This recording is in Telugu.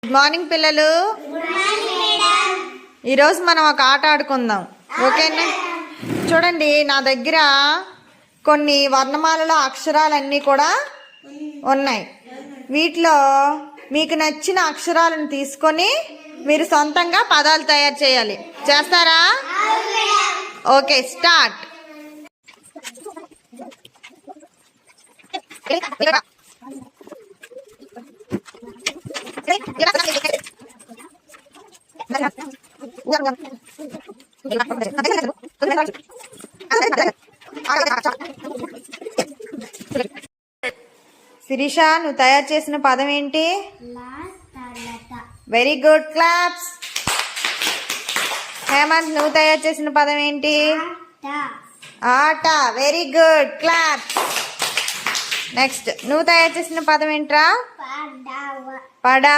గుడ్ మార్నింగ్ పిల్లలు. ఈరోజు మనం ఒక ఆట ఆడుకుందాం, ఓకేనా? చూడండి, నా దగ్గర కొన్ని వర్ణమాలలో అక్షరాలన్నీ కూడా ఉన్నాయి. వీటిలో మీకు నచ్చిన అక్షరాలను తీసుకొని మీరు సొంతంగా పదాలు తయారు చేయాలి. చేస్తారా? Okay, start. శిరీష, నువ్వు తయారు చేసిన పదం ఏంటి? Very good, claps. హేమంత్, నువ్వు తయారు చేసిన పదం ఏంటి? ఆట. Very good, claps. నెక్స్ట్, నువ్వు తయారు చేసిన పదం ఏంట్రా? పడవ.